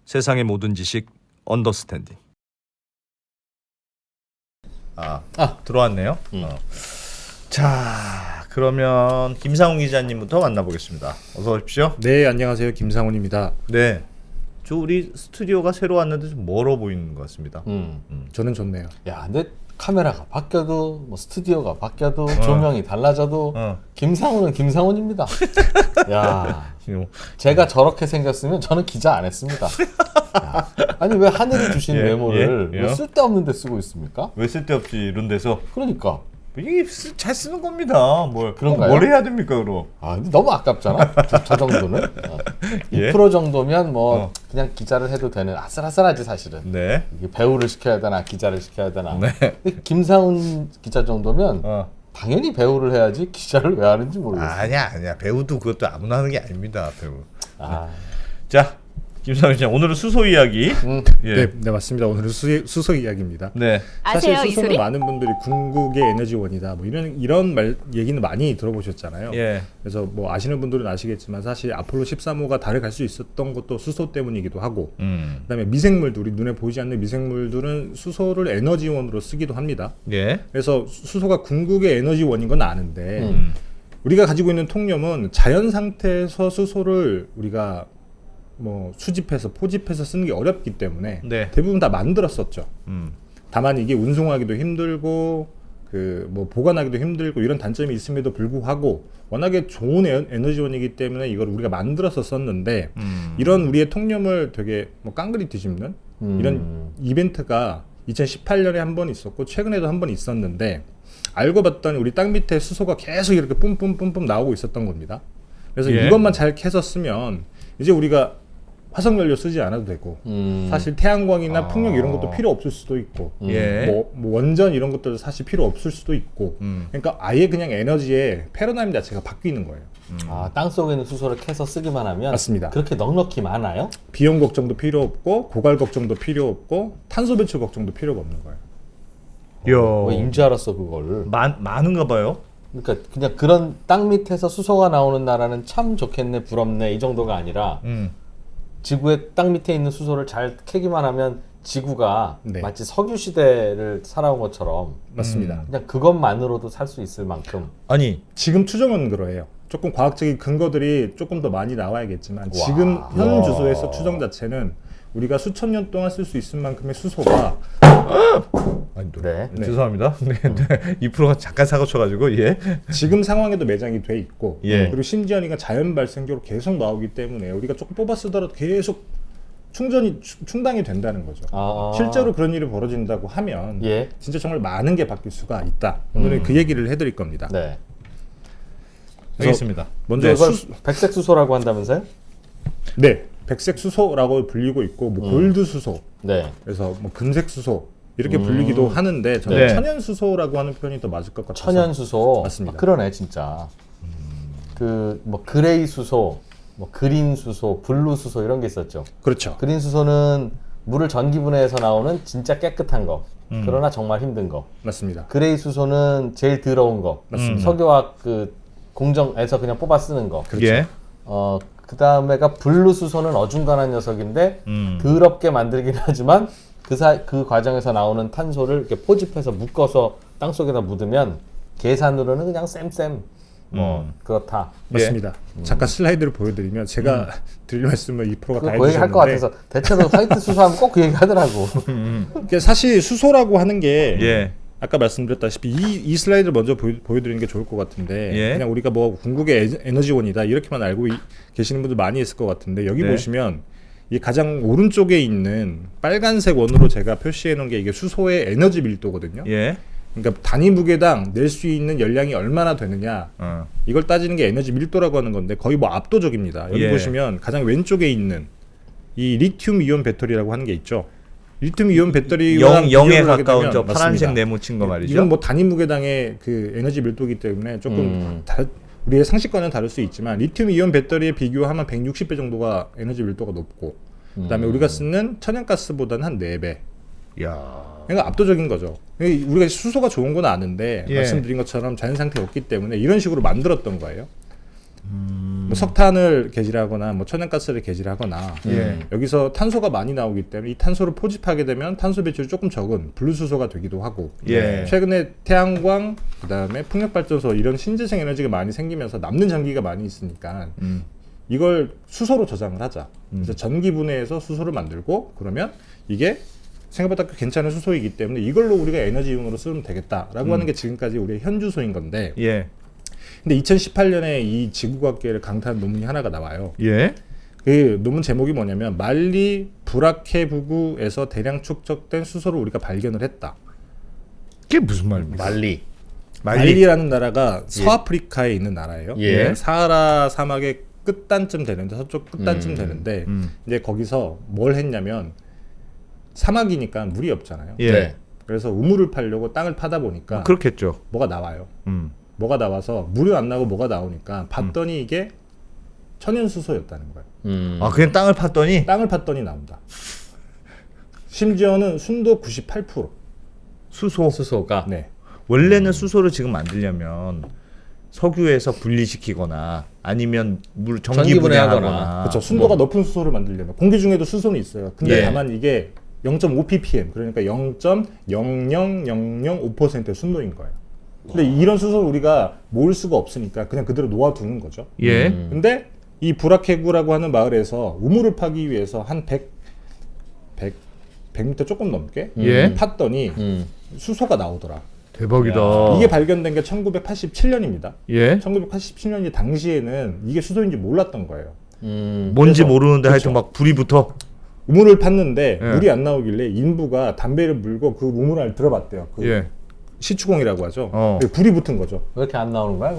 세상의 모든 지식 언더스탠딩. 들어왔네요. 자, 그러면 김상훈 기자님부터 만나보겠습니다. 어서 오십시오. 네, 안녕하세요. 김상훈입니다. 네, 저 우리 스튜디오가 새로 왔는데 좀 멀어 보이는 것 같습니다. 저는 좋네요. 야, 근데 카메라가 바뀌어도 뭐 스튜디오가 바뀌어도 조명이 달라져도 김상훈은 김상훈입니다. 야, 제가 저렇게 생겼으면 저는 기자 안 했습니다. 야, 아니 왜 하늘이 주신 메모를 왜 쓸데없는 데 쓰고 있습니까? 왜 쓸데없이 이런 데서? 그러니까 이게 잘 쓰는 겁니다. 그런가요? 뭘 해야 됩니까, 그럼? 아, 근데 너무 아깝잖아. 저 정도는 2% 정도면 뭐 그냥 기자를 해도 되는 아슬아슬하지 사실은. 네. 이게 배우를 시켜야 되나 기자를 시켜야 되나. 네. 근데 김상훈 기자 정도면 당연히 배우를 해야지 기자를 왜 하는지 모르겠어요. 아니야. 배우도 그것도 아무나 하는 게 아닙니다, 배우. 아. 자, 김상훈 씨, 오늘은 수소 이야기. 예. 네, 맞습니다. 오늘은 수소 이야기입니다. 네. 사실 아세요, 이 수소는 소리? 많은 분들이 궁극의 에너지원이다. 뭐 이런 얘기는 많이 들어보셨잖아요. 예. 그래서 뭐 아시는 분들은 아시겠지만 사실 아폴로 13호가 달에 갈 수 있었던 것도 수소 때문이기도 하고, 그다음에 미생물들, 우리 눈에 보이지 않는 미생물들은 수소를 에너지원으로 쓰기도 합니다. 예. 그래서 수소가 궁극의 에너지원인 건 아는데 우리가 가지고 있는 통념은 자연 상태에서 수소를 우리가 뭐 수집해서 포집해서 쓰는 게 어렵기 때문에 네. 대부분 다 만들었었죠. 다만 이게 운송하기도 힘들고 그 뭐 보관하기도 힘들고 이런 단점이 있음에도 불구하고 워낙에 좋은 에너지원이기 때문에 이걸 우리가 만들어서 썼는데 이런 우리의 통념을 되게 뭐 깡그리 뒤집는 이런 이벤트가 2018년에 한 번 있었고 최근에도 한 번 있었는데 알고 봤더니 우리 땅 밑에 수소가 계속 이렇게 뿜뿜뿜뿜 나오고 있었던 겁니다. 그래서 예. 이것만 잘 캐서 쓰면 이제 우리가 화석연료 쓰지 않아도 되고 사실 태양광이나 풍력 이런 것도 필요 없을 수도 있고 예. 뭐 원전 이런 것들도 사실 필요 없을 수도 있고 그러니까 아예 그냥 에너지의 패러다임 자체가 바뀌는 거예요. 아, 땅 속에 있는 수소를 캐서 쓰기만 하면 맞습니다. 그렇게 넉넉히 많아요? 비용 걱정도 필요 없고 고갈 걱정도 필요 없고 탄소 배출 걱정도 필요가 없는 거예요. 왜 인지 알았어 그걸? 많은가 봐요. 그러니까 그냥 그런 땅 밑에서 수소가 나오는 나라는 참 좋겠네, 부럽네 이 정도가 아니라 지구의 땅 밑에 있는 수소를 잘 캐기만 하면 지구가 네. 마치 석유 시대를 살아온 것처럼 맞습니다. 그냥 그것만으로도 살 수 있을 만큼. 아니, 지금 추정은 그러해요. 조금 과학적인 근거들이 조금 더 많이 나와야겠지만 지금 현 주소에서 추정 자체는 우리가 수천 년 동안 쓸 수 있을 만큼의 수소가 아니, 네. 죄송합니다. 네. 2%가 잠깐 사고 쳐가지고 예. 지금 상황에도 매장이 돼 있고 예. 그리고 심지어 이가 자연 발생계로 계속 나오기 때문에 우리가 조금 뽑아 쓰더라도 계속 충당이 된다는 거죠. 실제로 그런 일이 벌어진다고 하면 예. 진짜 정말 많은 게 바뀔 수가 있다. 오늘은 그 얘기를 해드릴 겁니다. 네. 알겠습니다. 먼저 이걸 백색 수소라고 한다면서요? 네, 백색 수소라고 불리고 있고 뭐 골드 수소, 네. 그래서 뭐 금색 수소 이렇게 불리기도 하는데 저는 네. 천연 수소라고 하는 표현이 더 맞을 것 같아서. 천연 수소. 맞습니다. 아, 그러네 진짜. 그 뭐 그레이 수소, 뭐 그린 수소, 블루 수소 이런 게 있었죠. 그렇죠. 그린 수소는 물을 전기분해해서 나오는 진짜 깨끗한 거. 그러나 정말 힘든 거. 맞습니다. 그레이 수소는 제일 더러운 거. 맞습니다. 석유화학 그 공정에서 그냥 뽑아 쓰는 거. 예. 그 다음에가 블루 수소는 어중간한 녀석인데 더럽게 만들긴 하지만 그 과정에서 나오는 탄소를 이렇게 포집해서 묶어서 땅 속에다 묻으면 계산으로는 그냥 쌤 그렇다. 맞습니다. 잠깐 슬라이드를 보여드리면 제가 드릴 말씀을 2%가 다 그 얘기 할 것 해주셨는데 같아서 대체로 화이트 수소하면 꼭 그 얘기 하더라고. 그러니까 사실 수소라고 하는 게 예. 아까 말씀드렸다시피 이 슬라이드를 먼저 보여드리는 게 좋을 것 같은데 예. 그냥 우리가 뭐 궁극의 에너지원이다 이렇게만 알고 계시는 분들 많이 있을 것 같은데 여기 네. 보시면 이 가장 오른쪽에 있는 빨간색 원으로 제가 표시해 놓은 게 이게 수소의 에너지 밀도거든요. 예. 그러니까 단위 무게당 낼 수 있는 열량이 얼마나 되느냐 이걸 따지는 게 에너지 밀도라고 하는 건데 거의 뭐 압도적입니다. 여기 예. 보시면 가장 왼쪽에 있는 이 리튬 이온 배터리라고 하는 게 있죠. 리튬 이온 배터리와 0에 가까운 저 파란색 네모친 거 말이죠. 이건 뭐 단위 무게당의 그 에너지 밀도이기 때문에 조금 우리의 상식과는 다를 수 있지만 리튬 이온 배터리에 비교하면 160배 정도가 에너지 밀도가 높고 그다음에 우리가 쓰는 천연가스보다는 한 4배. 야. 그러니까 압도적인 거죠. 우리가 수소가 좋은 건 아는데 예. 말씀드린 것처럼 자연 상태에 없기 때문에 이런 식으로 만들었던 거예요. 뭐 석탄을 개질하거나 뭐 천연가스를 개질하거나 예. 여기서 탄소가 많이 나오기 때문에 이 탄소를 포집하게 되면 탄소 배출이 조금 적은 분리수소가 되기도 하고 예. 최근에 태양광 그다음에 풍력발전소 이런 신재생 에너지가 많이 생기면서 남는 전기가 많이 있으니까 이걸 수소로 저장을 하자. 그래서 전기 분해해서 수소를 만들고 그러면 이게 생각보다 괜찮은 수소이기 때문에 이걸로 우리가 에너지용으로 쓰면 되겠다라고 하는 게 지금까지 우리의 현주소인 건데 예. 근데 2018년에 이 지구과학계를 강타한 논문이 하나가 나와요. 예. 그 논문 제목이 뭐냐면 말리 브라케 부구에서 대량 축적된 수소를 우리가 발견을 했다. 그게 무슨 말입니까? 말리. 말리라는 나라가 서아프리카에 있는 나라예요. 예. 사하라 사막의 끝단쯤 되는데 서쪽 끝단쯤 되는데 이제 거기서 뭘 했냐면 사막이니까 물이 없잖아요. 예. 네. 그래서 우물을 파려고 땅을 파다 보니까 그렇겠죠. 뭐가 나와요. 음. 뭐가 나와서 물이 안 나고 뭐가 나오니까 봤더니 이게 천연수소였다는 거예요. 아, 그냥 땅을 팠더니 땅을 팠더니 나온다. 심지어는 순도 98%. 수소가. 네. 원래는 수소를 지금 만들려면 석유에서 분리시키거나 아니면 물 전기 전기 분해하거나 분해하거나. 그렇죠. 순도가 높은 수소를 만들려면 공기 중에도 수소는 있어요. 근데 예. 다만 이게 0.5 ppm 그러니까 0.00005%의 순도인 거예요. 근데 이런 수소를 우리가 모을 수가 없으니까 그냥 그대로 놓아두는 거죠. 예. 근데 이 브라케구라고 하는 마을에서 우물을 파기 위해서 한 100m 조금 넘게 예. 팠더니 수소가 나오더라. 대박이다. 이게 발견된 게 1987년입니다. 예. 1987년이 당시에는 이게 수소인지 몰랐던 거예요. 뭔지 그래서- 모르는데 그렇죠. 하여튼 막 불이 붙어. 우물을 팠는데 예. 물이 안 나오길래 인부가 담배를 물고 그 우물 안을 들어봤대요. 그 예. 시추공이라고 하죠. 어. 그게 불이 붙은 거죠. 왜 이렇게 안 나오는 거야?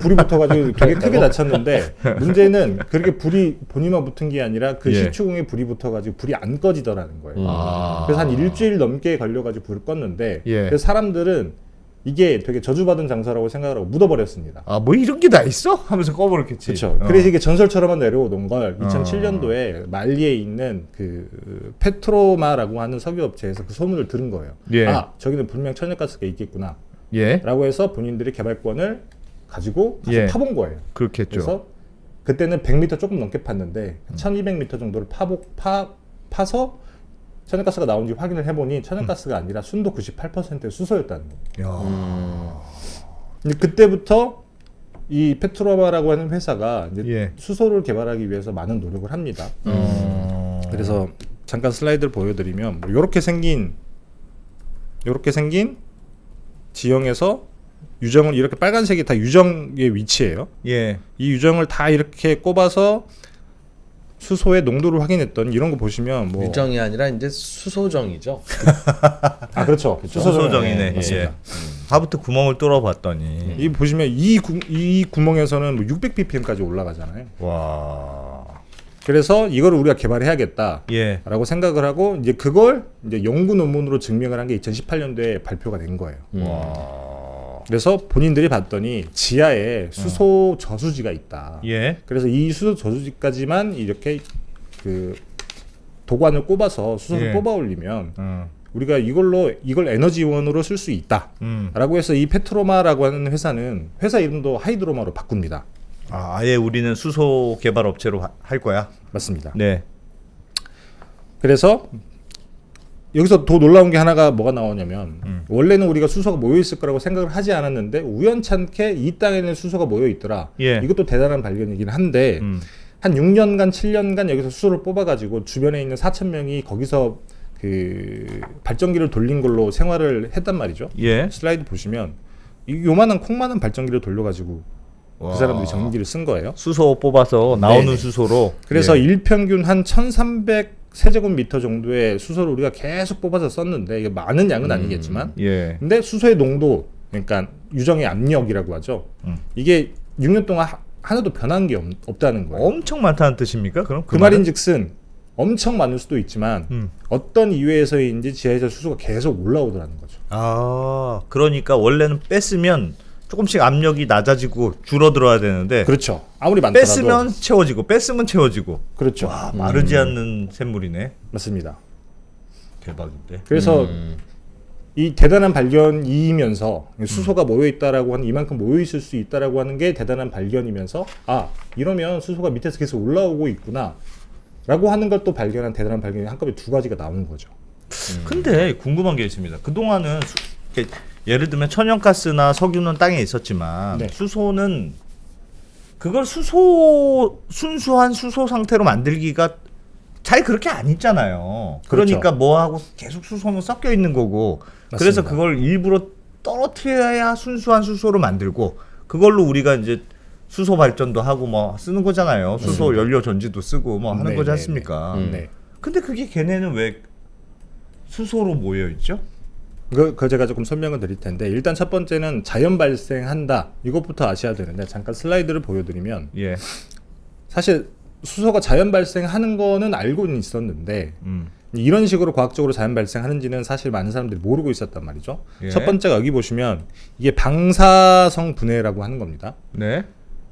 불이 붙어가지고 되게 크게 다쳤는데 문제는 그렇게 불이 본인만 붙은 게 아니라 그 예. 시추공에 불이 붙어가지고 불이 안 꺼지더라는 거예요. 아. 그래서 한 일주일 넘게 걸려가지고 불을 껐는데 예. 그래서 사람들은 이게 되게 저주받은 장사라고 생각을 하고 묻어버렸습니다. 아, 뭐 이런 게 다 있어? 하면서 꺼버렸겠지. 그렇죠. 어. 그래서 이게 전설처럼만 내려오던 걸 2007년도에 말리에 있는 그 페트로마라고 하는 석유업체에서 그 소문을 들은 거예요. 예. 아, 저기는 분명 천연가스가 있겠구나. 예. 라고 해서 본인들이 개발권을 가지고 가서 예. 파본 거예요. 그렇겠죠. 그래서 그때는 100m 조금 넘게 팠는데 1200m 정도를 파서 천연가스가 나온지 확인을 해보니 천연가스가 아니라 순도 98%의 수소였다는 거예요. 야. 근데 그때부터 이 페트로마라고 하는 회사가 이제 예. 수소를 개발하기 위해서 많은 노력을 합니다. 그래서 잠깐 슬라이드를 보여드리면 뭐 이렇게 생긴 지형에서 유정을 이렇게 빨간색이 다 유정의 위치예요. 예. 이 유정을 다 이렇게 꼽아서 수소의 농도를 확인했던 이런 거 보시면 뭐 유정이 아니라 이제 수소정이죠. 아 그렇죠. 수소정이네. 맞습니다. 예. 하부터 구멍을 뚫어봤더니. 이 보시면 이 구멍에서는 뭐 600 ppm까지 올라가잖아요. 와. 그래서 이거를 우리가 개발해야겠다. 예. 라고 생각을 하고 이제 그걸 이제 연구 논문으로 증명을 한 게 2018년도에 발표가 된 거예요. 와. 그래서 본인들이 봤더니 지하에 수소 저수지가 있다. 예. 그래서 이 수소 저수지까지만 이렇게 그 도관을 꼽아서 수소를 예. 뽑아 올리면 우리가 이걸 에너지원으로 쓸 수 있다. 라고 해서 이 페트로마라고 하는 회사는 회사 이름도 하이드로마로 바꿉니다. 아, 아예 우리는 수소 개발 업체로 할 거야. 맞습니다. 네. 그래서 여기서 더 놀라운 게 하나가 뭐가 나오냐면 원래는 우리가 수소가 모여 있을 거라고 생각을 하지 않았는데 우연찮게 이 땅에는 수소가 모여 있더라. 예. 이것도 대단한 발견이긴 한데 한 6년간 7년간 여기서 수소를 뽑아가지고 주변에 있는 4,000명이 거기서 그 발전기를 돌린 걸로 생활을 했단 말이죠. 예. 슬라이드 보시면 요만한 콩만한 발전기를 돌려가지고 와. 그 사람들이 전기를 쓴 거예요. 수소 뽑아서 나오는 네네. 수소로. 그래서 예. 일평균 한 1,300 세제곱미터 정도의 수소를 우리가 계속 뽑아서 썼는데 이게 많은 양은 아니겠지만 예. 근데 수소의 농도 그러니까 유정의 압력이라고 하죠. 이게 6년 동안 하나도 변한 게 없다는 거예요. 엄청 많다는 뜻입니까? 그럼 그 말인즉슨 엄청 많을 수도 있지만 어떤 이유에서인지 지하에서 수소가 계속 올라오더라는 거죠. 아, 그러니까 원래는 뺐으면 조금씩 압력이 낮아지고 줄어들어야 되는데 그렇죠. 아무리 많더라도 뺐으면 채워지고 뺐으면 채워지고. 그렇죠. 와, 마르지 않는 샘물이네. 맞습니다. 대박인데. 그래서 이 대단한 발견이면서 수소가 모여 있다라고 하는 이만큼 모여 있을 수 있다라고 하는 게 대단한 발견이면서 아 이러면 수소가 밑에서 계속 올라오고 있구나라고 하는 걸 또 발견한 대단한 발견이 한꺼번에 두 가지가 나오는 거죠. 근데 궁금한 게 있습니다. 그동안은 예를 들면 천연가스나 석유는 땅에 있었지만 네. 수소는 그걸 순수한 수소 상태로 만들기가 잘 그렇게 안 있잖아요. 그렇죠. 그러니까 뭐하고 계속 수소는 섞여 있는 거고 그래서 맞습니다. 그걸 일부러 떨어뜨려야 순수한 수소로 만들고 그걸로 우리가 이제 수소 발전도 하고 뭐 쓰는 거잖아요. 수소 연료 전지도 쓰고 뭐 하는 네, 거지 네, 않습니까? 네. 근데 그게 걔네는 왜 수소로 모여 있죠? 그 제가 조금 설명을 드릴 텐데 일단 첫 번째는 자연 발생한다 이것부터 아셔야 되는데 잠깐 슬라이드를 보여드리면 예. 사실 수소가 자연 발생하는 거는 알고는 있었는데 이런 식으로 과학적으로 자연 발생하는지는 사실 많은 사람들이 모르고 있었단 말이죠. 예. 첫 번째가 여기 보시면 이게 방사성 분해라고 하는 겁니다. 네.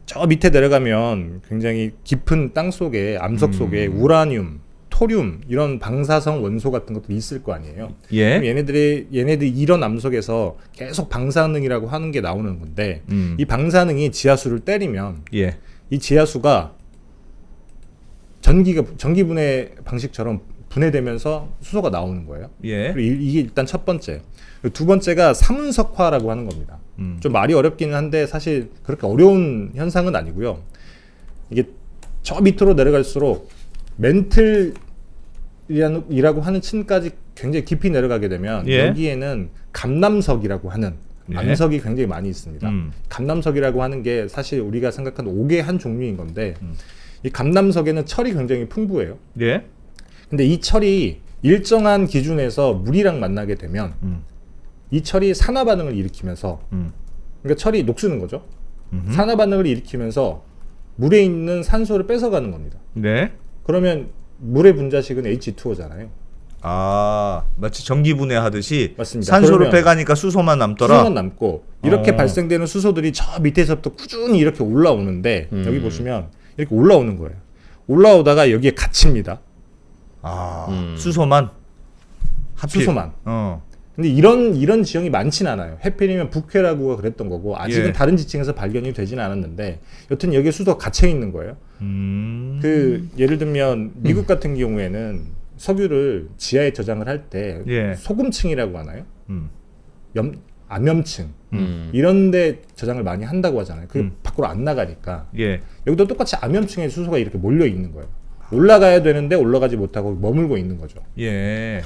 저 밑에 내려가면 굉장히 깊은 땅 속에 암석 속에 우라늄, 토륨 이런 방사성 원소 같은 것들이 있을 거 아니에요. 예. 그럼 얘네들이 이런 암석에서 계속 방사능이라고 하는 게 나오는 건데 이 방사능이 지하수를 때리면 예. 이 지하수가 전기 분해 방식처럼 분해되면서 수소가 나오는 거예요. 예. 그리고 이게 일단 첫 번째. 두 번째가 삼운석화라고 하는 겁니다. 좀 말이 어렵기는 한데 사실 그렇게 어려운 현상은 아니고요. 이게 저 밑으로 내려갈수록 멘틀이라고 하는 층까지 굉장히 깊이 내려가게 되면 예. 여기에는 감남석이라고 하는 예. 암석이 굉장히 많이 있습니다. 음. 감남석이라고 하는 게 사실 우리가 생각하는 옥의 한 종류인 건데 이 감남석에는 철이 굉장히 풍부해요. 예. 근데 이 철이 일정한 기준에서 물이랑 만나게 되면 이 철이 산화 반응을 일으키면서 그러니까 철이 녹쓰는 거죠. 산화 반응을 일으키면서 물에 있는 산소를 뺏어가는 겁니다. 네. 그러면 물의 분자식은 H2O잖아요. 아, 마치 전기 분해하듯이 맞습니다. 산소를 그러면 빼가니까 수소만 남더라. 수소만 남고 이렇게 어. 발생되는 수소들이 저 밑에서부터 꾸준히 이렇게 올라오는데 여기 보시면 이렇게 올라오는 거예요. 올라오다가 여기에 갇힙니다. 아, 수소만. 하필. 수소만. 어. 근데 이런 지형이 많진 않아요. 해필이면 북회라고 그랬던 거고 아직은 예. 다른 지층에서 발견이 되지는 않았는데 여튼 여기에 수소가 갇혀 있는 거예요. 그 예를 들면 미국 같은 경우에는 석유를 지하에 저장을 할 때 예. 소금층이라고 하나요? 음. 암염층 이런데 저장을 많이 한다고 하잖아요. 그게 밖으로 안 나가니까 예. 여기도 똑같이 암염층에 수소가 이렇게 몰려 있는 거예요. 올라가야 되는데 올라가지 못하고 머물고 있는 거죠. 예.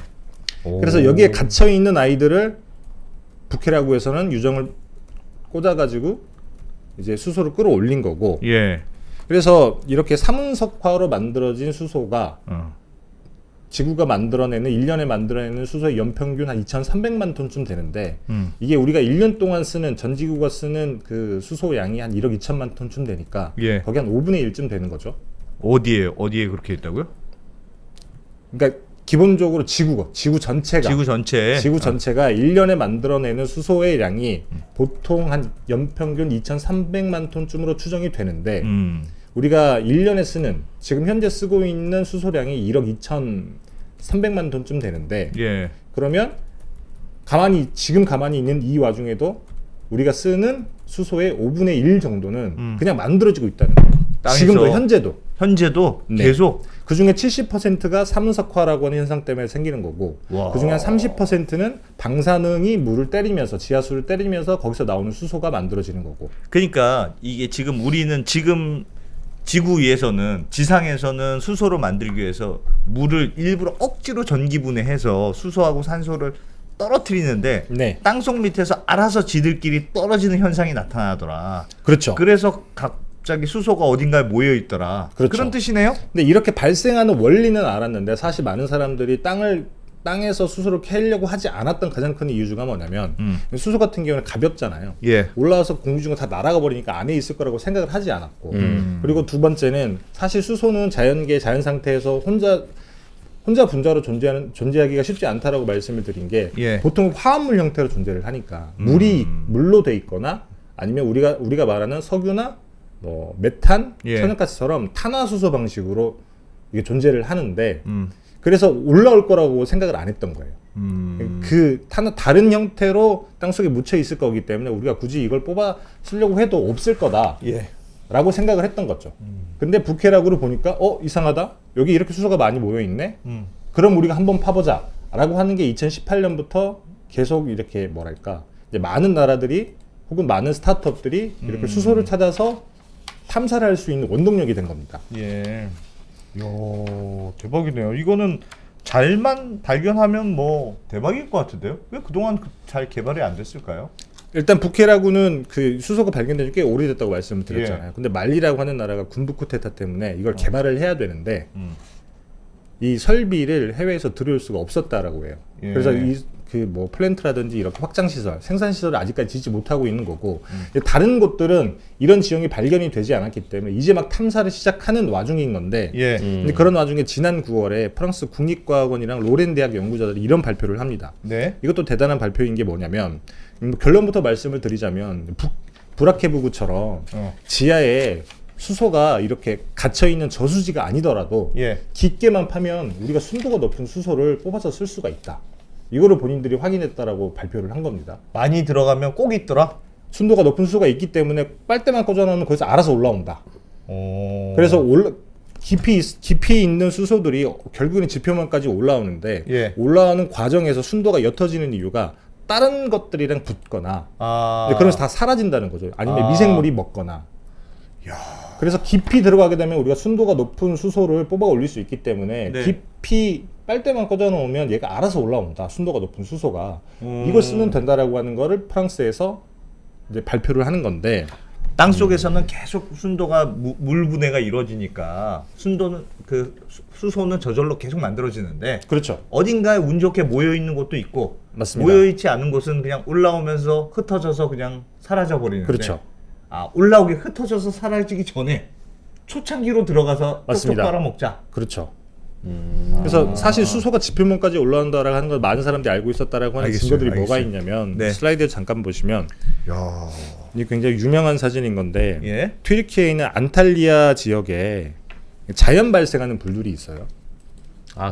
그래서 여기에 갇혀 있는 아이들을 북해라고 해서는 유정을 꽂아가지고 이제 수소를 끌어올린 거고. 예. 그래서 이렇게 삼운석화로 만들어진 수소가 지구가 만들어내는 1년에 만들어내는 수소의 연평균 한 2,300만 톤쯤 되는데 이게 우리가 1년 동안 쓰는 전 지구가 쓰는 그 수소 양이 한 1억 2천만 톤쯤 되니까 예. 거기 한 5분의 1쯤 되는 거죠. 어디에 그렇게 있다고요? 그러니까 기본적으로 지구 전체가 지구 전체. 지구 전체가 1년에 만들어내는 수소의 양이 보통 한 연평균 2,300만 톤쯤으로 추정이 되는데 우리가 1년에 쓰는 지금 현재 쓰고 있는 수소량이 1억 2,300만 톤쯤 되는데 예. 그러면 지금 가만히 있는 이 와중에도 우리가 쓰는 수소의 5분의 1 정도는 그냥 만들어지고 있다는 거예요. 땅에서. 지금도 현재도 네. 계속. 그 중에 70%가 삼운석화라고 하는 현상 때문에 생기는 거고 와. 그 중에 한 30%는 방사능이 물을 때리면서 지하수를 때리면서 거기서 나오는 수소가 만들어지는 거고. 그러니까 이게 지금 우리는 지금 지구 위에서는 지상에서는 수소를 만들기 위해서 물을 일부러 억지로 전기 분해해서 수소하고 산소를 떨어뜨리는데 네. 땅속 밑에서 알아서 지들끼리 떨어지는 현상이 나타나더라. 그렇죠. 그래서 갑자기 수소가 어딘가에 모여 있더라. 그렇죠. 그런 뜻이네요. 근데 이렇게 발생하는 원리는 알았는데 사실 많은 사람들이 땅에서 수소를 캐려고 하지 않았던 가장 큰 이유 중가 뭐냐면 수소 같은 경우는 가볍잖아요. 예. 올라와서 공기 중으로 다 날아가 버리니까 안에 있을 거라고 생각을 하지 않았고 그리고 두 번째는 사실 수소는 자연 상태에서 혼자 분자로 존재하기가 쉽지 않다라고 말씀을 드린 게 예. 보통 화합물 형태로 존재를 하니까 물로 돼 있거나 아니면 우리가 말하는 석유나 뭐 메탄, 예. 천연가스처럼 탄화수소 방식으로 이게 존재를 하는데 그래서 올라올 거라고 생각을 안 했던 거예요. 다른 형태로 땅속에 묻혀 있을 거기 때문에 우리가 굳이 이걸 뽑아 쓰려고 해도 없을 거다. 예. 라고 생각을 했던 거죠. 근데 부케락으로 보니까 이상하다. 여기 이렇게 수소가 많이 모여 있네. 그럼 우리가 한번 파보자. 라고 하는 게 2018년부터 계속 이렇게 뭐랄까 이제 많은 나라들이 혹은 많은 스타트업들이 이렇게 수소를 찾아서 탐사를 할 수 있는 원동력이 된 겁니다. 예. 이야, 대박이네요. 이거는 잘만 발견하면 뭐 대박일 것 같은데요? 왜 그동안 잘 개발이 안 됐을까요? 일단 부케라군은 그 수소가 발견된 지 꽤 오래됐다고 말씀을 드렸잖아요. 근데 말리라고 하는 나라가 군부 쿠데타 때문에 이걸 개발을 해야 되는데 이 설비를 해외에서 들여올 수가 없었다라고 해요. 예. 그래서 뭐 플랜트라든지 이렇게 확장 시설, 생산 시설을 아직까지 짓지 못하고 있는 거고 다른 곳들은 이런 지형이 발견이 되지 않았기 때문에 이제 막 탐사를 시작하는 와중인 건데 예. 근데 그런 와중에 지난 9월에 프랑스 국립과학원이랑 로렌 대학 연구자들이 이런 발표를 합니다. 네. 이것도 대단한 발표인 게 뭐냐면 결론부터 말씀을 드리자면 브라케부구처럼 지하에 수소가 이렇게 갇혀 있는 저수지가 아니더라도 예. 깊게만 파면 우리가 순도가 높은 수소를 뽑아서 쓸 수가 있다. 이거를 본인들이 확인했다라고 발표를 한 겁니다. 많이 들어가면 꼭 있더라. 순도가 높은 수소가 있기 때문에 빨대만 꽂아놓으면 거기서 알아서 올라온다. 그래서 깊이 있는 수소들이 결국은 지표면까지 올라오는데 예. 올라오는 과정에서 순도가 옅어지는 이유가 다른 것들이랑 붙거나 그러면서 다 사라진다는 거죠. 아니면 미생물이 먹거나. 그래서 깊이 들어가게 되면 우리가 순도가 높은 수소를 뽑아 올릴 수 있기 때문에 네. 깊이 빨대만 꽂아 놓으면 얘가 알아서 올라온다. 순도가 높은 수소가. 이걸 쓰면 된다라고 하는 거를 프랑스에서 이제 발표를 하는 건데 땅 속에서는 계속 순도가 물 분해가 이루어지니까 순도는 수소는 저절로 계속 만들어지는데 그렇죠. 어딘가에 운 좋게 모여 있는 곳도 있고 맞습니다. 모여 있지 않은 곳은 그냥 올라오면서 흩어져서 그냥 사라져 버리는데 그렇죠. 올라오게 흩어져서 사라지기 전에 초창기로 들어가서 맞습니다. 톡톡 빨아먹자. 그렇죠. 그래서 사실 수소가 지표면까지 올라온다라고 하는 걸 많은 사람들이 알고 있었다라고 하는 알겠어요, 증거들이 알겠어요. 뭐가 있냐면 네. 슬라이드에 잠깐 보시면 야. 이게 굉장히 유명한 사진인 건데 예. 튀르키예에 있는 안탈리아 지역에 자연 발생하는 불들이 있어요.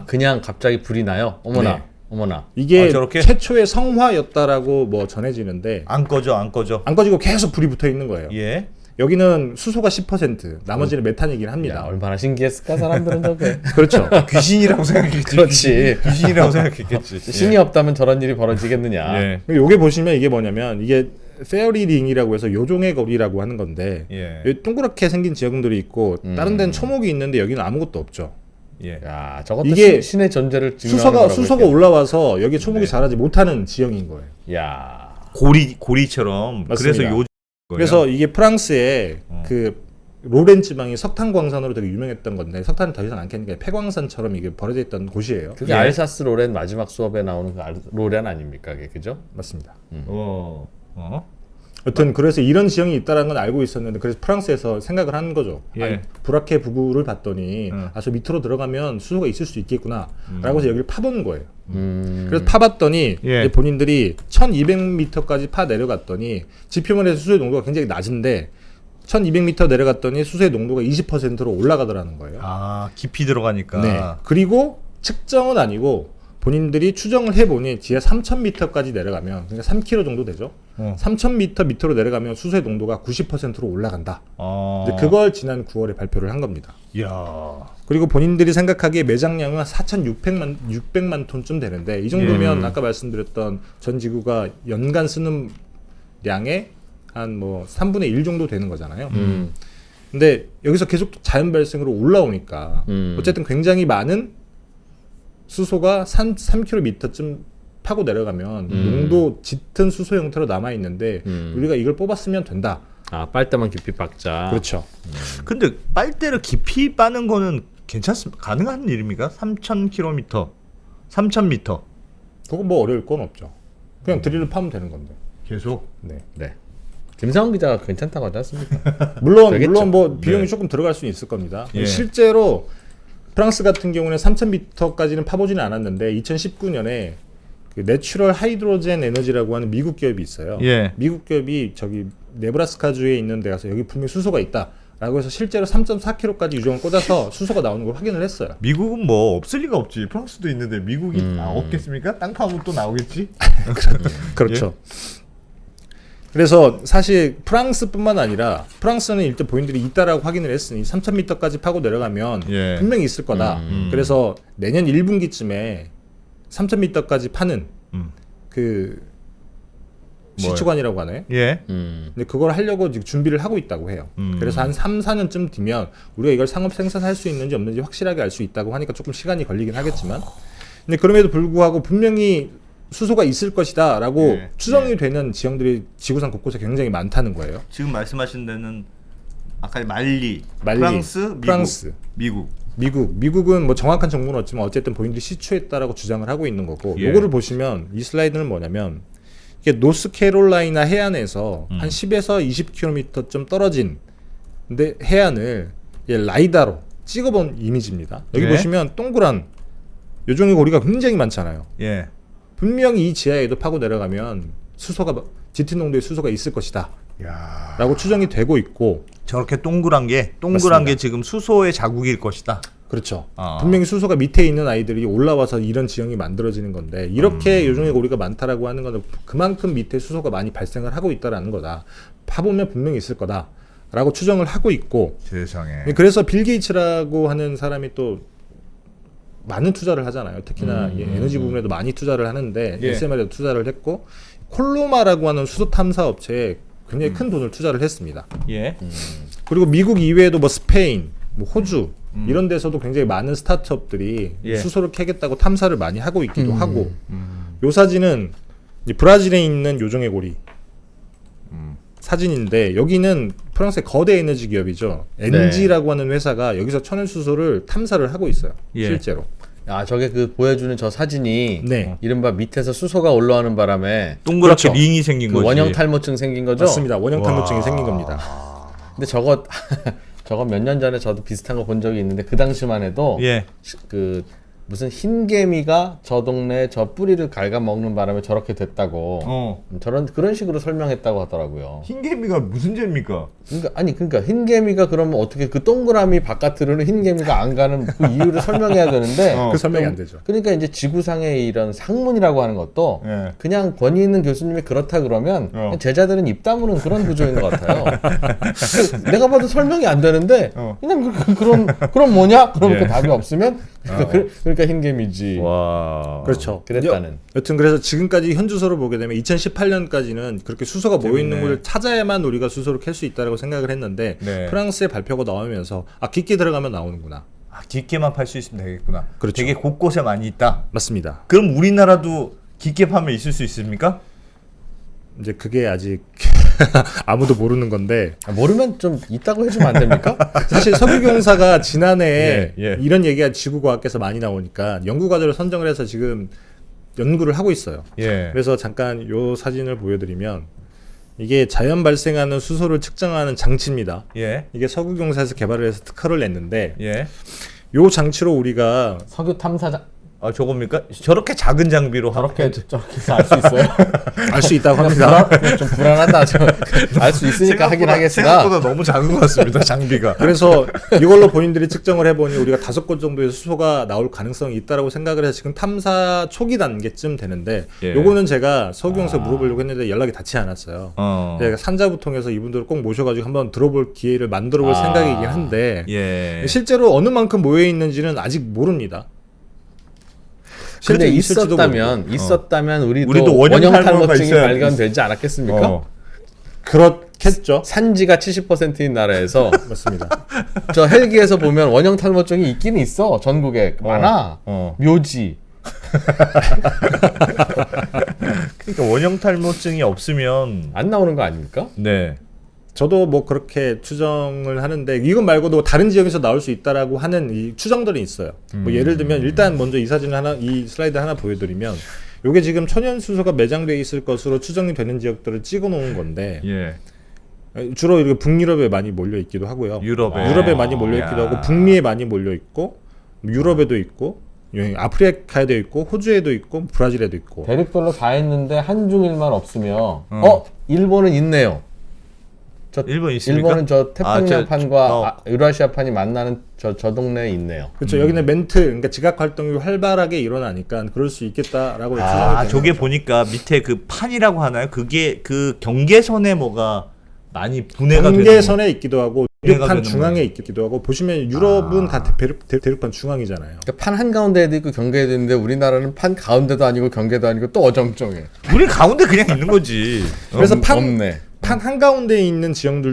그냥 갑자기 불이 나요? 어머나. 네. 어머나. 이게 저렇게? 최초의 성화였다라고 뭐 전해지는데 안 꺼져. 안 꺼지고 계속 불이 붙어 있는 거예요. 예. 여기는 수소가 10%, 나머지는 메탄이긴 야, 합니다. 얼마나 신기했을까 사람들은 저게. 그렇죠. 귀신이라고 생각했겠지. 그렇지. 귀신이라고 생각했겠지. 신이 없다면 저런 일이 벌어지겠느냐. 예. 요게 보시면 이게 뭐냐면 이게 페어리 링이라고 해서 요종의 거리라고 하는 건데 예. 여기 동그랗게 생긴 지역들이 있고 다른 데는 초목이 있는데 여기는 아무것도 없죠. 예. 야, 저것도 이게 신의 존재를 증명하는 수소가 거라고 올라와서 여기에 초목이 네. 자라지 못하는 지형인 거예요. 야. 고리처럼. 맞습니다. 그래서 요. 그래서 이게 프랑스의 그 로렌 지방이 석탄 광산으로 되게 유명했던 건데 석탄을 더 이상 안 캐니까 폐광산처럼 이게 벌어져 있던 곳이에요. 그게 알사스 로렌 마지막 수업에 나오는 그 로렌 아닙니까? 그게 그죠? 맞습니다. 여튼 그래서 이런 지형이 있다는 건 알고 있었는데 그래서 프랑스에서 생각을 한 거죠. 예. 브라케 부구를 봤더니 저 밑으로 들어가면 수소가 있을 수 있겠구나 라고 해서 여기를 파본 거예요. 그래서 파봤더니 예. 이제 본인들이 1200m까지 파 내려갔더니 지표면에서 수소의 농도가 굉장히 낮은데 1200m 내려갔더니 수소의 농도가 20%로 올라가더라는 거예요. 깊이 들어가니까. 네. 그리고 측정은 아니고 본인들이 추정을 해보니 지하 3000m까지 내려가면 그러니까 3km 정도 되죠. 3000m 밑으로 내려가면 수소의 농도가 90%로 올라간다. 이제 그걸 지난 9월에 발표를 한 겁니다. 이야. 그리고 본인들이 생각하기에 매장량은 4,600만 톤쯤 되는데 이 정도면 아까 말씀드렸던 전 지구가 연간 쓰는 량의 한 뭐 3분의 1 정도 되는 거잖아요. 근데 여기서 계속 자연 발생으로 올라오니까 어쨌든 굉장히 많은 수소가 3km쯤 파고 내려가면 농도 짙은 수소 형태로 남아 있는데 우리가 이걸 뽑았으면 된다. 빨대만 깊이 박자. 그렇죠. 근데 빨대를 깊이 빠는 거는 괜찮습니까? 가능한 일입니까? 3,000km, 3,000m. 그거 뭐 어려울 건 없죠. 그냥 드릴을 파면 되는 건데. 계속. 네. 네. 김상훈 기자가 괜찮다고 하지 않습니까? 물론 되겠죠. 뭐 비용이 네. 조금 들어갈 수는 있을 겁니다. 예. 실제로 프랑스 같은 경우는 3,000m까지는 파보지는 않았는데 2019년에 그 내추럴 하이드로젠 에너지라고 하는 미국 기업이 있어요. 예. 미국 기업이 저기 네브라스카주에 있는 데 가서 여기 분명히 수소가 있다라고 라고 해서 실제로 3.4km까지 유종을 꽂아서 수소가 나오는 걸 확인을 했어요. 미국은 뭐 없을 리가 없지. 프랑스도 있는데 미국이 없겠습니까? 땅 파면 또 나오겠지. 그렇죠. 그래서 사실 프랑스뿐만 아니라 프랑스는 일단 본인들이 있다라고 확인을 했으니 3,000m까지 파고 내려가면 예. 분명히 있을 거다. 그래서 내년 1분기쯤에 3,000m까지 파는 그 시추관이라고 하나요? 예. 근데 그걸 하려고 지금 준비를 하고 있다고 해요. 그래서 한 3, 4년쯤 뒤면 우리가 이걸 상업 생산할 수 있는지 없는지 확실하게 알 수 있다고 하니까 조금 시간이 걸리긴 하겠지만, 근데 그럼에도 불구하고 분명히 수소가 있을 것이다 라고 예. 추정이 되는 지형들이 지구상 곳곳에 굉장히 많다는 거예요. 지금 말씀하신 데는 아까 말리, 말리, 프랑스, 미국. 미국은 뭐 정확한 정보는 없지만 어쨌든 본인들이 시추했다라고 주장을 하고 있는 거고, 예. 요거를 보시면 이 슬라이드는 뭐냐면 이게 노스캐롤라이나 해안에서 한 10에서 20km 좀 떨어진 근데 해안을 라이다로 찍어본 이미지입니다. 여기 예. 보시면 동그란 요종의 고리가 굉장히 많잖아요. 예. 분명히 이 지하에도 파고 내려가면 수소가 짙은 농도의 수소가 있을 것이다 야. 라고 추정이 되고 있고, 저렇게 동그란 게 맞습니다. 지금 수소의 자국일 것이다. 그렇죠. 아. 분명히 수소가 밑에 있는 아이들이 올라와서 이런 지형이 만들어지는 건데, 이렇게 요종의 고리가 많다라고 하는 거는 그만큼 밑에 수소가 많이 발생을 하고 있다라는 거다. 파보면 분명히 있을 거다라고 추정을 하고 있고, 세상에. 그래서 빌 게이츠라고 하는 사람이 또 많은 투자를 하잖아요. 특히나 이 에너지 부분에도 많이 투자를 하는데 예. SMR에도 투자를 했고, 콜로마라고 하는 수소 탐사 업체에 굉장히 큰 돈을 투자를 했습니다. 예. 그리고 미국 이외에도 뭐 스페인, 뭐 호주 이런 데서도 굉장히 많은 스타트업들이 예. 수소를 캐겠다고 탐사를 많이 하고 있기도 하고, 요 사진은 이제 브라질에 있는 요종의 고리 사진인데, 여기는 프랑스의 거대 에너지 기업이죠. 엔지라고 하는 회사가 여기서 천연 수소를 탐사를 하고 있어요. 예. 실제로. 아, 저게 그 보여주는 저 사진이 네. 이른바 밑에서 수소가 올라오는 바람에 동그랗게 그렇죠. 링이 생긴 그 거지. 원형 탈모증 생긴 거죠? 맞습니다. 원형 와. 탈모증이 생긴 겁니다. 근데 저거 몇 년 전에 저도 비슷한 거 본 적이 있는데, 그 당시만 해도 예. 그 무슨 흰개미가 저 동네 저 뿌리를 갉아먹는 바람에 저렇게 됐다고 그런 식으로 설명했다고 하더라고요. 흰개미가 무슨 죄입니까? 그러니까 흰개미가 그러면 어떻게 그 동그라미 바깥으로는 흰개미가 안 가는 그 이유를 설명해야 되는데 그 설명이 안 되죠. 그러니까 이제 지구상의 이런 상문이라고 하는 것도 예. 그냥 권위 있는 교수님이 그렇다 그러면 그냥 제자들은 입 다무는 그런 구조인 것 같아요. 내가 봐도 설명이 안 되는데 그냥 그럼 뭐냐? 그럼 예. 그 답이 없으면 그러니까 흰개미지. 와. 그렇죠. 그랬다는. 여튼 그래서 지금까지 현주소를 보게 되면 2018년까지는 그렇게 수소가 모여 있는 재밌네. 곳을 찾아야만 우리가 수소를 캘 수 있다라고 생각을 했는데, 네. 프랑스의 발표가 나오면서 깊게 들어가면 나오는구나. 아, 깊게만 팔 수 있으면 되겠구나. 그렇죠. 되게 곳곳에 많이 있다. 맞습니다. 그럼 우리나라도 깊게 파면 있을 수 있습니까? 이제 그게 아직 아무도 모르는 건데, 모르면 좀 있다고 해주면 안 됩니까? 사실 석유공사가 지난해 예, 예. 이런 얘기가 지구과학계에서 많이 나오니까 연구과제를 선정을 해서 지금 연구를 하고 있어요. 예. 그래서 잠깐 요 사진을 보여드리면, 이게 자연 발생하는 수소를 측정하는 장치입니다. 예. 이게 석유공사에서 개발을 해서 특허를 냈는데, 예. 요 장치로 우리가 석유 탐사장 아, 저겁니까? 저렇게 작은 장비로 저렇게 해서 알 수 있어요? 알 수 있다고 합니다. 좀 불안하다. 알 수 있으니까 하긴 하겠으나. 생각보다 너무 작은 것 같습니다. 장비가. 그래서 이걸로 본인들이 측정을 해보니 우리가 5곳 정도의 수소가 나올 가능성이 있다라고 생각을 해서 지금 탐사 초기 단계쯤 되는데, 예. 요거는 제가 석유공사에 물어보려고 했는데 연락이 닿지 않았어요. 어. 제가 산자부 통해서 이분들을 꼭 모셔가지고 한번 들어볼 기회를 만들어볼 생각이긴 한데, 예. 실제로 어느 만큼 모여 있는지는 아직 모릅니다. 근데 실제로 있을지도 모르고. 있었다면 우리도 우리도 원형 원형 탈모가 탈모증이 있어야 발견되지 않았겠습니까? 어. 그렇겠죠. 산지가 70%인 나라에서 맞습니다. 저 헬기에서 보면 원형 탈모증이 있긴 있어. 전국에 많아. 어. 묘지. 그러니까 원형 탈모증이 없으면 안 나오는 거 아닙니까? 네. 저도 뭐 그렇게 추정을 하는데, 이것 말고도 다른 지역에서 나올 수 있다라고 하는 이 추정들이 있어요. 뭐 예를 들면 일단 먼저 이 사진 하나, 이 슬라이드 하나 보여드리면, 요게 지금 천연 수소가 매장돼 있을 것으로 추정이 되는 지역들을 찍어 놓은 건데, 예. 주로 이렇게 북유럽에 많이 몰려 있기도 하고요. 유럽에. 많이 몰려 있기도 야. 하고, 북미에 많이 몰려 있고, 유럽에도 있고, 여기 아프리카에도 있고, 호주에도 있고, 브라질에도 있고. 대륙별로 다 있는데 한중일만 없으면 어. 일본은 있네요. 일본 있습니까? 일본은 저 태평양판과 저- 유라시아판이 만나는 저 동네에 있네요. 그렇죠. 여기는 멘트, 그러니까 지각 활동이 활발하게 일어나니까 그럴 수 있겠다라고 추정이 되는 저게 거죠. 보니까 밑에 그 판이라고 하나요? 그게 그 경계선에 뭐가 많이 분해가 되는 경계선에 있기도 하고 분해가 대륙판 되는 중앙에 있기도 하고 보시면 유럽은 다 대륙판 중앙이잖아요. 그러니까 판 한가운데에도 있고 경계에도 있는데 우리나라는 판 가운데도 아니고 경계도 아니고 또 어정쩡해. 우리 가운데 그냥 있는 거지. 그래서 없네. 판 한가운데에 있는 지형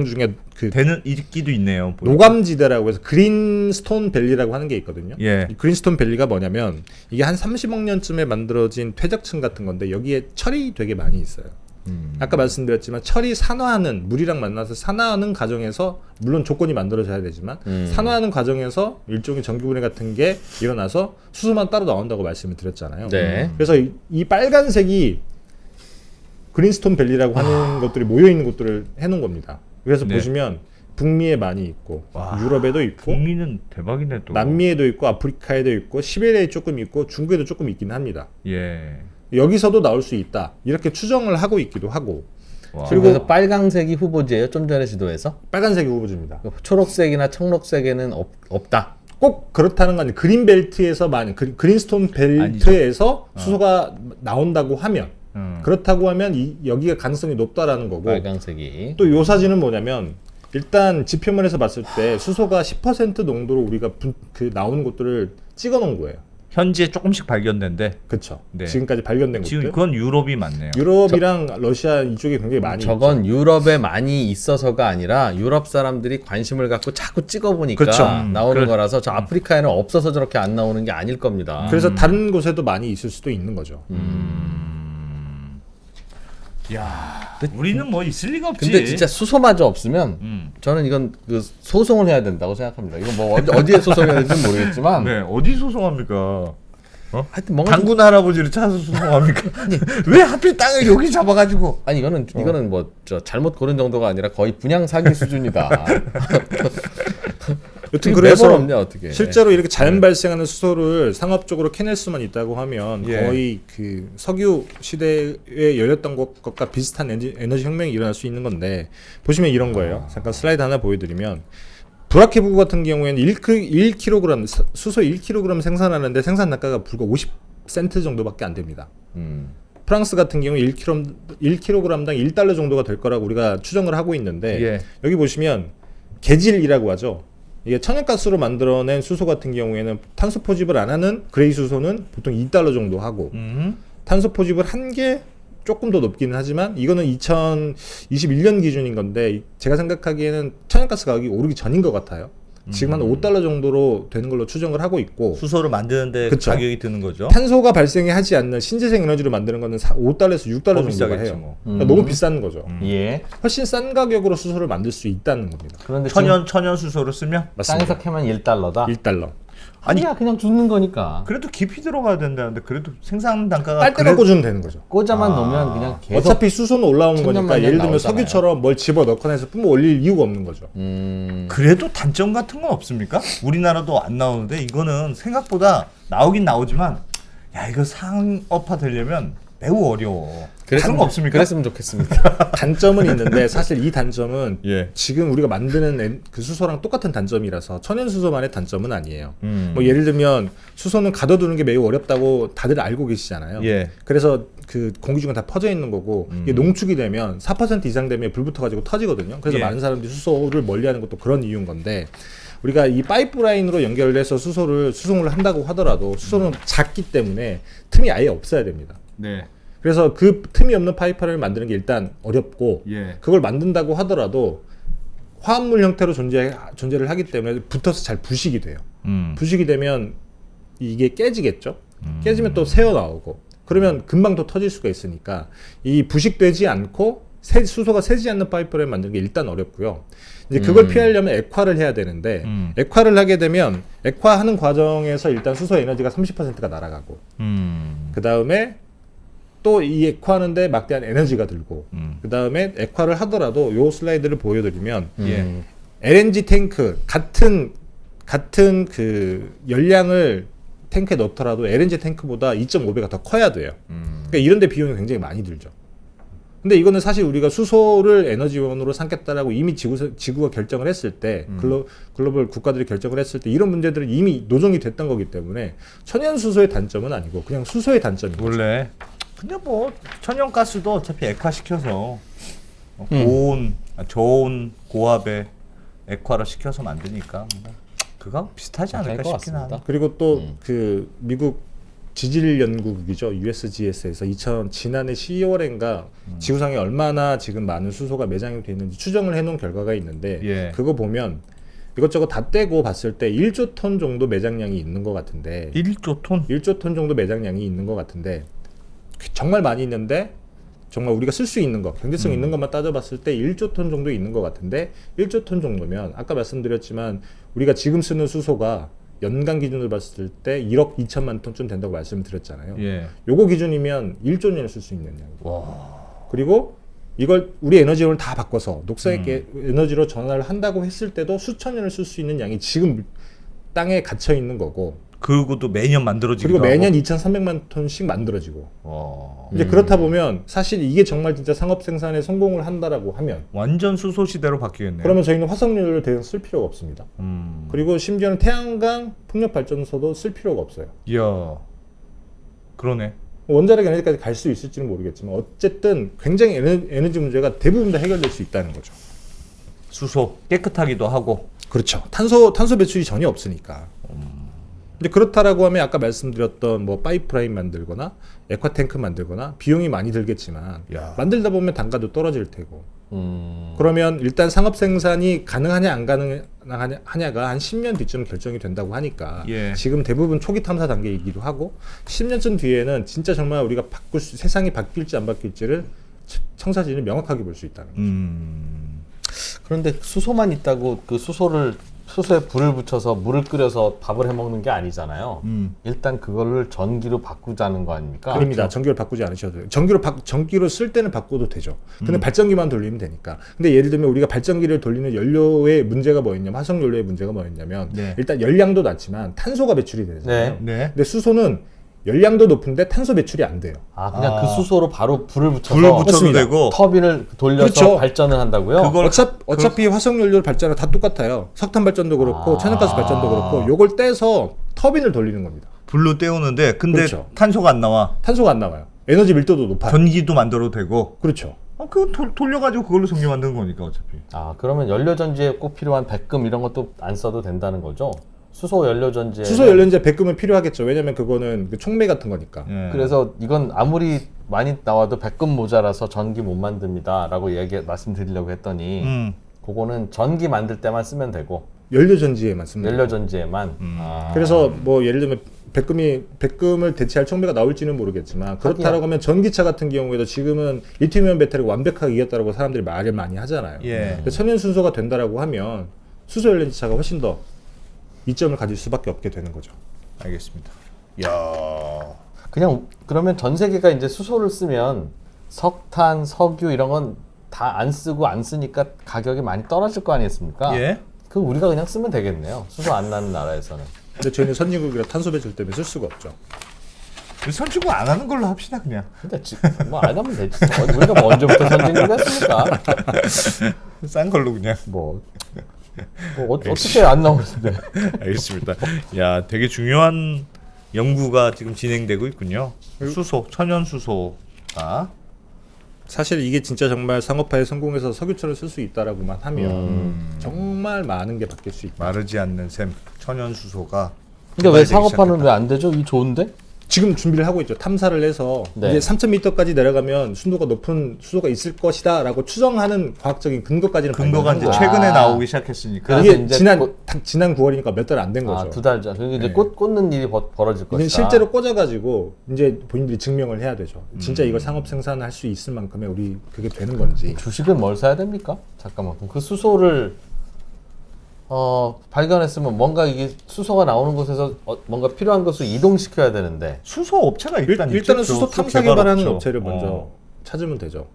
중에 그 되는 있기도 있네요. 보니까. 노감지대라고 해서 그린스톤 밸리라고 하는 게 있거든요. 예. 이 그린스톤 밸리가 뭐냐면 이게 한 30억 년쯤에 만들어진 퇴적층 같은 건데 여기에 철이 되게 많이 있어요. 아까 말씀드렸지만 철이 산화하는 물이랑 만나서 산화하는 과정에서 물론 조건이 만들어져야 되지만 산화하는 과정에서 일종의 전기분해 같은 게 일어나서 수소만 따로 나온다고 말씀을 드렸잖아요. 네. 그래서 이 빨간색이 그린스톤 밸리라고 하는 것들이 모여 있는 곳들을 해놓은 겁니다. 그래서 네. 보시면 북미에 많이 있고 와, 유럽에도 있고 북미는 대박이네 또. 남미에도 있고 아프리카에도 있고 시베리아에 조금 있고 중국에도 조금 있긴 합니다. 예. 여기서도 나올 수 있다 이렇게 추정을 하고 있기도 하고 와. 그리고 그래서 빨강색이 후보지예요. 좀 전에 지도에서 빨간색이 후보지입니다. 초록색이나 청록색에는 없다. 꼭 그렇다는 건 그린벨트에서 그린스톤 벨트에서 수소가 나온다고 하면 그렇다고 하면 여기가 가능성이 높다라는 거고 빨강색이. 또 요 사진은 뭐냐면 일단 지표면에서 봤을 때 수소가 10% 농도로 우리가 나오는 것들을 찍어 놓은 거예요. 현재 조금씩 발견된데 그렇죠. 네. 지금까지 발견된 지금 것들. 그건 유럽이 맞네요. 유럽이랑 러시아 이쪽에 굉장히 많이 저건 유럽에 많이 있어서가 아니라 유럽 사람들이 관심을 갖고 자꾸 찍어보니까 그렇죠. 나오는 그래. 거라서 저 아프리카에는 없어서 저렇게 안 나오는 게 아닐 겁니다. 그래서 다른 곳에도 많이 있을 수도 있는 거죠. 야, 우리는 뭐 있을 리가 없지. 근데 진짜 수소마저 없으면 저는 이건 그 소송을 해야 된다고 생각합니다. 이건 뭐 어디에 소송해야 될지 모르겠지만 네, 어디 소송합니까? 하여튼 뭔가 당군 할아버지를 찾아서 소송합니까? 왜 하필 땅을 여기 잡아가지고? 아니 이거는 뭐 저 잘못 고른 정도가 아니라 거의 분양 사기 수준이다. 여튼 매번 그래서 없냐 어떻게? 실제로 이렇게 자연 발생하는 수소를 상업적으로 캐낼 수만 있다고 하면 예. 거의 그 석유 시대에 열렸던 것과 비슷한 에너지 혁명이 일어날 수 있는 건데 보시면 이런 거예요. 잠깐 슬라이드 하나 보여드리면 브라케브 같은 경우에는 1kg 수소 1kg 생산하는데 생산 단가가 불과 50센트 정도밖에 안 됩니다. 프랑스 같은 경우 1kg당 1달러 정도가 될 거라고 우리가 추정을 하고 있는데 예. 여기 보시면 계질이라고 하죠. 이게 천연가스로 만들어낸 수소 같은 경우에는 탄소 포집을 안 하는 그레이 수소는 보통 2달러 정도 하고 탄소 포집을 한 게 조금 더 높기는 하지만 이거는 2021년 기준인 건데 제가 생각하기에는 천연가스 가격이 오르기 전인 것 같아요. 지금 한 5달러 정도로 되는 걸로 추정을 하고 있고 수소를 만드는데 그쵸. 가격이 드는 거죠. 탄소가 발생하지 않는 신재생 에너지로 만드는 거는 5달러에서 6달러 더 정도가 비싸겠지 해요. 뭐. 그러니까 너무 비싼 거죠. 예. 훨씬 싼 가격으로 수소를 만들 수 있다는 겁니다. 그런데 지금 천연 수소를 쓰면 땅에서 캐면 1달러다. 1달러. 아니야 그냥 주는 거니까. 그래도 깊이 들어가야 된다는데 그래도 생산 단가가 빨대만 꽂으면 되는 거죠. 꽂아만 놓으면 그냥 계속. 어차피 수소는 올라오는 천년만년 거니까 예를 들면 나오잖아요. 석유처럼 뭘 집어넣거나 해서 뿜어 올릴 이유가 없는 거죠. 그래도 단점 같은 건 없습니까? 우리나라도 안 나오는데 이거는 생각보다 나오긴 나오지만 야 이거 상업화 되려면 매우 어려워. 다른 거 없습니까? 그랬으면 좋겠습니다. 단점은 있는데 사실 이 단점은 예. 지금 우리가 만드는 그 수소랑 똑같은 단점이라서 천연 수소만의 단점은 아니에요. 음. 뭐 예를 들면 수소는 가둬두는 게 매우 어렵다고 다들 알고 계시잖아요. 예. 그래서 그 공기 중에 다 퍼져 있는 거고 이게 농축이 되면 4% 이상 되면 불 붙어가지고 터지거든요. 그래서 예. 많은 사람들이 수소를 멀리하는 것도 그런 이유인 건데 우리가 이 파이프라인으로 연결해서 수송을 한다고 하더라도 수소는 작기 때문에 틈이 아예 없어야 됩니다. 네. 그래서 그 틈이 없는 파이프라인을 만드는 게 일단 어렵고 예. 그걸 만든다고 하더라도 화합물 형태로 존재를 하기 때문에 붙어서 잘 부식이 돼요. 부식이 되면 이게 깨지겠죠. 깨지면 또 새어 나오고 그러면 금방 또 터질 수가 있으니까 이 부식되지 않고 수소가 새지 않는 파이프라인 만드는 게 일단 어렵고요. 이제 그걸 피하려면 액화를 해야 되는데 액화를 하게 되면 액화하는 과정에서 일단 수소 에너지가 30%가 날아가고 그 다음에 또 이 액화하는데 막대한 에너지가 들고 그 다음에 액화를 하더라도 요 슬라이드를 보여드리면 예. LNG 탱크 같은 그 열량을 탱크에 넣더라도 LNG 탱크보다 2.5배가 더 커야 돼요. 그러니까 이런데 비용이 굉장히 많이 들죠. 근데 이거는 사실 우리가 수소를 에너지원으로 삼겠다라고 이미 지구가 결정을 했을 때 글로벌 국가들이 결정을 했을 때 이런 문제들은 이미 노정이 됐던 거기 때문에 천연 수소의 단점은 아니고 그냥 수소의 단점인 거죠. 원래 근데 뭐 천연가스도 어차피 액화시켜서 저온 고압에 액화를 시켜서 만드니까 뭐 그거 비슷하지 않을까 것 싶긴 하다. 같습니다. 그리고 또 그 미국 지질 연구국이죠. USGS에서 지난해 10월인가 지구상에 얼마나 지금 많은 수소가 매장이 돼 있는지 추정을 해놓은 결과가 있는데 예. 그거 보면 이것저것 다 떼고 봤을 때 1조 톤 정도 매장량이 있는 것 같은데 1조 톤? 1조 톤 정도 매장량이 있는 것 같은데 정말 많이 있는데 정말 우리가 쓸 수 있는 거 경제성 있는 것만 따져봤을 때 1조 톤 정도 있는 것 같은데 1조 톤 정도면 아까 말씀드렸지만 우리가 지금 쓰는 수소가 연간 기준으로 봤을 때 1억 2천만 톤쯤 된다고 말씀을 드렸잖아요. 예. 요거 기준이면 1조 년을 쓸 수 있는 양이고 와. 그리고 이걸 우리 에너지원을 다 바꿔서 녹색 에너지로 전환을 한다고 했을 때도 수천 년을 쓸 수 있는 양이 지금 땅에 갇혀 있는 거고 그리고도 매년 만들어지기도 그리고 매년 하고. 2,300만 톤씩 만들어지고 와. 이제 그렇다 보면 사실 이게 정말 진짜 상업 생산에 성공을 한다라고 하면 완전 수소 시대로 바뀌겠네요. 그러면 저희는 화석연료를 더 이상 쓸 필요가 없습니다. 그리고 심지어는 태양광 풍력 발전소도 쓸 필요가 없어요. 이야. 그러네. 원자력 에너지까지 갈 수 있을지는 모르겠지만 어쨌든 굉장히 에너지 문제가 대부분 다 해결될 수 있다는 거죠. 수소 깨끗하기도 하고. 그렇죠. 탄소 배출이 전혀 없으니까. 근데 그렇다라고 하면 아까 말씀드렸던 뭐 파이프라인 만들거나 액화탱크 만들거나 비용이 많이 들겠지만 야. 만들다 보면 단가도 떨어질 테고. 그러면 일단 상업 생산이 가능하냐 안 가능하냐가 한 10년 뒤쯤 결정이 된다고 하니까 예. 지금 대부분 초기 탐사 단계이기도 하고 10년쯤 뒤에는 진짜 정말 우리가 세상이 바뀔지 안 바뀔지를 청사진을 명확하게 볼 수 있다는 거죠. 그런데 수소만 있다고 그 수소에 불을 붙여서 물을 끓여서 밥을 해 먹는 게 아니잖아요. 일단 그거를 전기로 바꾸자는 거 아닙니까? 아닙니다. 전기를 바꾸지 않으셔도 돼요. 전기로 쓸 때는 바꿔도 되죠. 근데 발전기만 돌리면 되니까. 근데 예를 들면 우리가 발전기를 돌리는 연료의 문제가 뭐였냐면 화석 연료의 문제가 뭐였냐면 네. 일단 열량도 낮지만 탄소가 배출이 되잖아요. 네. 근데 수소는 열량도 높은데 탄소 배출이 안 돼요. 아 그냥 그 수소로 바로 불을 붙여서 불을 붙여도 맞습니다. 되고. 터빈을 돌려서 그렇죠. 발전을 한다고요? 그걸 어차피 화석 연료를 발전은 다 똑같아요. 석탄 발전도 그렇고 천연가스 발전도 그렇고 요걸 떼서 터빈을 돌리는 겁니다. 불로 때우는데 근데 그렇죠. 탄소가 안 나와. 탄소가 안 나와요. 에너지 밀도도 높아요. 전기도 만들어도 되고. 그렇죠. 그거 돌려가지고 그걸로 전기 만드는 거니까 어차피. 아 그러면 연료전지에 꼭 필요한 백금 이런 것도 안 써도 된다는 거죠? 수소 연료전지에 수소 연료전지에 백금은 필요하겠죠. 왜냐면 그거는 그 촉매 같은 거니까. 예. 그래서 이건 아무리 많이 나와도 백금 모자라서 전기 못 만듭니다 라고 말씀드리려고 했더니 그거는 전기 만들 때만 쓰면 되고 연료전지에만 씁니다. 연료전지에만 그래서 뭐 예를 들면 백금을 대체할 촉매가 나올지는 모르겠지만 그렇다고 하면 전기차 같은 경우에도 지금은 리튬이온 배터리가 완벽하게 이겼다고 사람들이 말을 많이 하잖아요. 예. 근데 천연 수소가 된다라고 하면 수소 연료차가 훨씬 더 이점을 가질 수밖에 없게 되는 거죠. 알겠습니다. 야. 그냥 그러면 전 세계가 이제 수소를 쓰면 석탄, 석유 이런 건 다 안 쓰고 안 쓰니까 가격이 많이 떨어질 거 아니겠습니까? 예. 그 우리가 그냥 쓰면 되겠네요. 수소 안 나는 나라에서는. 근데 저희는 선진국이라 탄소 배출 때문에 쓸 수가 없죠. 선출구 안 하는 걸로 합시다 그냥. 근데 뭐 안 하면 되지. 우리가 언제부터 선진국이었습니까? 싼 걸로 그냥. 어떻게 안 나오는데? 알겠습니다. 야, 되게 중요한 연구가 지금 진행되고 있군요. 수소, 천연 수소가. 사실 이게 진짜 정말 상업화에 성공해서 석유철을 쓸 수 있다라고만 하면 정말 많은 게 바뀔 수 있다. 마르지 않는 셈, 천연 수소가. 근데 왜 상업화는 왜 안 되죠? 이 좋은데? 지금 준비를 하고 있죠. 탐사를 해서 네. 이제 3,000m까지 내려가면 순도가 높은 수소가 있을 것이다라고 추정하는 과학적인 근거까지는 근거가 이제 발견한 거예요. 최근에 나오기 시작했으니까. 그래서 이게 이제 지난 9월이니까 몇 달 안 된 거죠. 2달 전. 그게 이제 네. 꽂는 일이 벌어질 것이다. 이제 실제로 꽂아가지고 이제 본인들이 증명을 해야 되죠. 진짜 이걸 상업 생산할 수 있을 만큼의 우리 그게 되는 건지. 주식은 뭘 사야 됩니까? 잠깐만. 그럼 그 수소를 발견했으면 뭔가 이게 수소가 나오는 곳에서 뭔가 필요한 것을 이동시켜야 되는데 수소 업체가 일단 일단은 있겠죠. 수소 탐사 개발 개발하는 업체. 업체를 먼저 찾으면 되죠.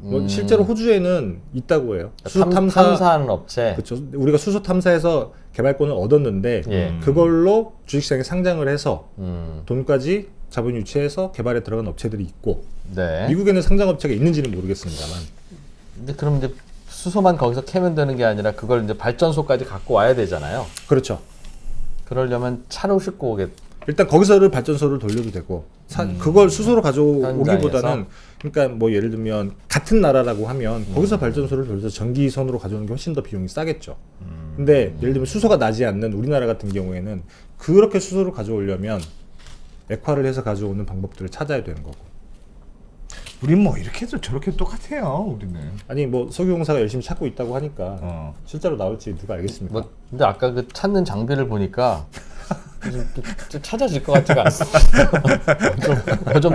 뭐 실제로 호주에는 있다고 해요. 수소 탐사하는 업체. 그렇죠. 우리가 수소 탐사해서 개발권을 얻었는데 예. 그걸로 주식시장에 상장을 해서 음. 돈까지 자본 유치해서 개발에 들어간 업체들이 있고 네. 미국에는 상장 업체가 있는지는 모르겠습니다만 근데 그럼 이제 수소만 거기서 캐면 되는 게 아니라 그걸 이제 발전소까지 갖고 와야 되잖아요. 그렇죠. 그러려면 차로 싣고 오겠. 일단 거기서를 발전소를 돌려도 되고 그걸 수소로 가져오기보다는 현장에서? 그러니까 뭐 예를 들면 같은 나라라고 하면 거기서 발전소를 돌려서 전기선으로 가져오는 게 훨씬 더 비용이 싸겠죠. 근데 예를 들면 수소가 나지 않는 우리나라 같은 경우에는 그렇게 수소를 가져오려면 액화를 해서 가져오는 방법들을 찾아야 되는 거고. 우린 뭐 이렇게 해도 저렇게 똑같아요. 우리는. 아니 뭐 석유공사가 열심히 찾고 있다고 하니까 실제로 나올지 누가 알겠습니까? 뭐 근데 아까 그 찾는 장비를 보니까 좀 찾아질 것 같지가 않습니다.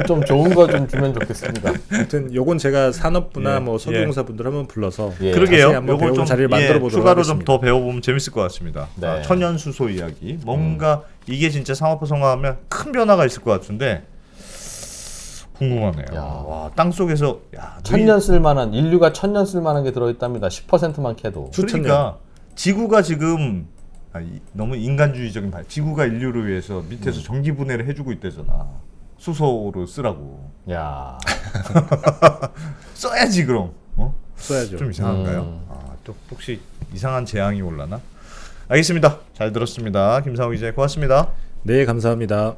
좀 좋은 거 좀 주면 좋겠습니다. 하여튼 요건 제가 산업부나 예, 뭐 석유공사 분들 한번 불러서 예. 자세히 그러게요. 한번 요거 배우는 좀 자리를 만들어 보도록 추가로 하겠습니다. 좀 더 배워보면 재밌을 것 같습니다. 네. 아, 천연 수소 이야기. 뭔가 이게 진짜 상업화 성공하면 큰 변화가 있을 것 같은데 궁금하네요. 야. 와, 땅 속에서 야, 천년 쓸만한 인류가 천년 쓸만한 게 들어있답니다. 10%만 캐도. 그러니까 지구가 지금 너무 인간주의적인 발. 지구가 인류를 위해서 밑에서 전기 분해를 해주고 있대잖아. 수소로 쓰라고. 야. 써야지 그럼. 써야죠. 좀 이상한가요? 또 혹시 이상한 재앙이 올라나? 알겠습니다. 잘 들었습니다. 김상우 기자 고맙습니다. 네, 감사합니다.